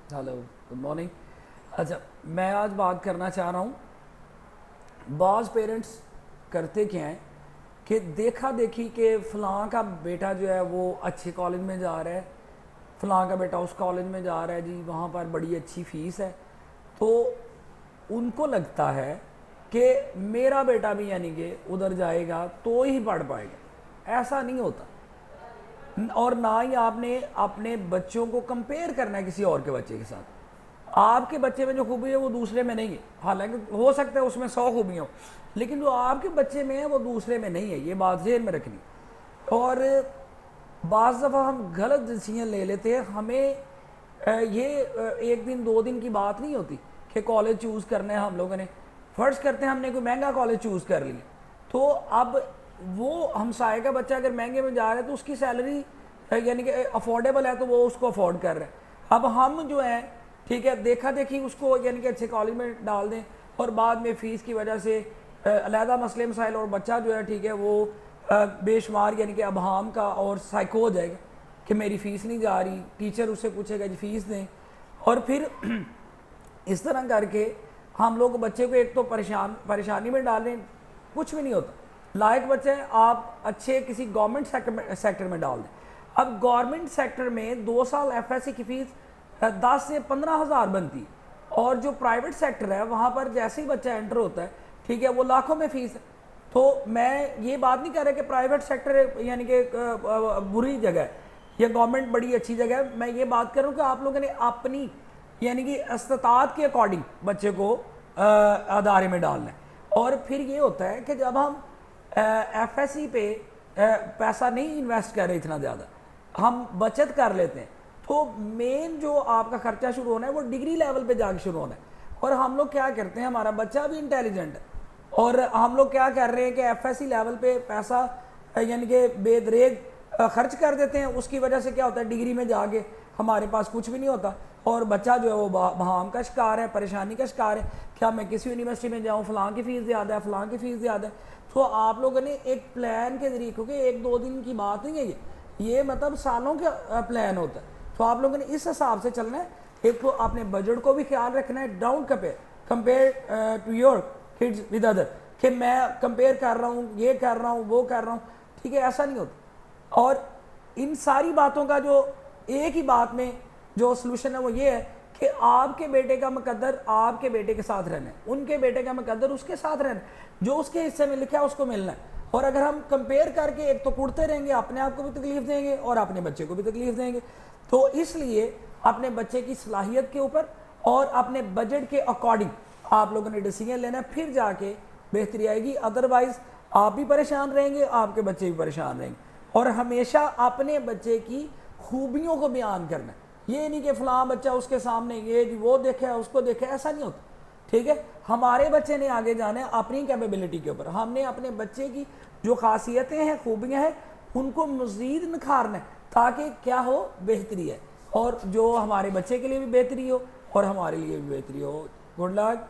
Hello, good morning. अच्छा, मैं आज बात करना चाह रहा हूँ, बाज़ पेरेंट्स करते क्या हैं कि देखा देखी कि फ़लाँ का बेटा जो है वो अच्छे कॉलेज में जा रहा है, फ़लाँ का बेटा उस कॉलेज में जा रहा है जी, वहाँ पर बड़ी अच्छी फ़ीस है, तो उनको लगता है कि मेरा बेटा भी यानी कि उधर जाएगा तो ही पढ़ पाएगा। ऐसा नहीं होता। और ना ही आपने अपने बच्चों को कंपेयर करना है किसी और के बच्चे के साथ। आपके बच्चे में जो खूबी है वो दूसरे में नहीं है, हालांकि हो सकता है उसमें 100 खूबियाँ हो, लेकिन जो आपके बच्चे में है वो दूसरे में नहीं है। ये बात ज़हन में रखनी। और बाज़ दफ़ा हम गलत डिसीजन ले लेते हैं। हमें ये एक दिन दो दिन की बात नहीं होती कि कॉलेज चूज़ करना है हम लोगों ने। फ़र्ज़ करते हैं हमने कोई महंगा कॉलेज चूज़ कर लिया, तो अब वो हमसाए का बच्चा अगर महंगे में जा रहा है तो उसकी सैलरी यानी कि अफोर्डेबल है, तो वो उसको अफोर्ड कर रहे हैं। अब हम जो है, ठीक है, देखा देखी उसको यानी कि अच्छे कॉलेज में डाल दें और बाद में फ़ीस की वजह से अलहदा मसले मसाइल, और बच्चा जो है, ठीक है, वो बेशुमार यानी कि अबहाम का और साइको हो जाएगा कि मेरी फ़ीस नहीं जा रही, टीचर उससे पूछेगा जी फ़ीस दें। और फिर इस तरह करके हम लोग बच्चे को एक तो परेशानी में डालें, कुछ भी नहीं होता। लायक बच्चे हैं, आप अच्छे किसी गवर्नमेंट सेक्टर में डाल दें। अब गवर्नमेंट सेक्टर में 2 साल एफएससी की फ़ीस 10 से 15 हज़ार बनती है, और जो प्राइवेट सेक्टर है वहाँ पर जैसे ही बच्चा एंटर होता है, ठीक है, वो लाखों में फ़ीस है। तो मैं ये बात नहीं कह रहा कि प्राइवेट सेक्टर यानी कि बुरी जगह है या गवर्नमेंट बड़ी अच्छी जगह है। मैं ये बात कर रहा हूँ कि आप लोगों ने अपनी यानी कि इस्तात के अकॉर्डिंग बच्चे को अदारे में डालना है। और फिर ये होता है कि जब हम एफएससी पे पैसा नहीं इन्वेस्ट कर रहे इतना ज़्यादा, हम बचत कर लेते हैं, तो मेन जो आपका खर्चा शुरू होना है वो डिग्री लेवल पे जाके शुरू होना है। और हम लोग क्या करते हैं, हमारा बच्चा भी इंटेलिजेंट है और हम लोग क्या कर रहे हैं कि एफएससी लेवल पे पैसा यानी कि बेदरेग खर्च कर देते हैं। उसकी वजह से क्या होता है, डिग्री में जाके हमारे पास कुछ भी नहीं होता और बच्चा जो है वो बहाम का शिकार है, परेशानी का शिकार है। क्या मैं किसी यूनिवर्सिटी में जाऊँ, फ़लाँ की फ़ीस ज़्यादा है, फ़लाँ की फ़ीस ज़्यादा है। तो आप लोगों ने एक प्लान के ज़रिए, क्योंकि एक दो दिन की बात नहीं है ये मतलब सालों का प्लान होता है, तो आप लोगों ने इस हिसाब से चलना है। एक तो अपने बजट को भी ख्याल रखना है, down compare to your kids with other, कि मैं कंपेयर कर रहा हूँ, ये कर रहा हूँ, वो कर रहा हूँ, ठीक है, ऐसा नहीं होता। और इन सारी बातों का जो एक ही बात में जो सलूशन है वो ये है कि आपके बेटे का मुकद्दर आपके बेटे के साथ रहना है, उनके बेटे का मुकद्दर उसके साथ रहना है, जो उसके हिस्से में लिखा है उसको मिलना है। और अगर हम कंपेयर करके एक तो कुड़ते रहेंगे, अपने आप को भी तकलीफ देंगे और अपने बच्चे को भी तकलीफ देंगे। तो इसलिए अपने बच्चे की सलाहियत के ऊपर और अपने बजट के अकॉर्डिंग आप लोगों ने डिसीजन लेना है, फिर जाके बेहतरी आएगी। अदरवाइज आप भी परेशान रहेंगे, आपके बच्चे भी परेशान रहेंगे। और हमेशा अपने बच्चे की खूबियों को बयान करना है, ये नहीं कि फ़लाँ बच्चा उसके सामने ये वो देखा है उसको देखा है, ऐसा नहीं होता। ठीक है, हमारे बच्चे ने आगे जाना है अपनी कैपेबिलिटी के ऊपर। हमने अपने बच्चे की जो खासियतें हैं, खूबियाँ हैं, उनको मज़ीद निखारना है ताकि क्या हो, बेहतरी है, और जो हमारे बच्चे के लिए भी बेहतरी हो और हमारे लिए भी बेहतरी हो। Good luck.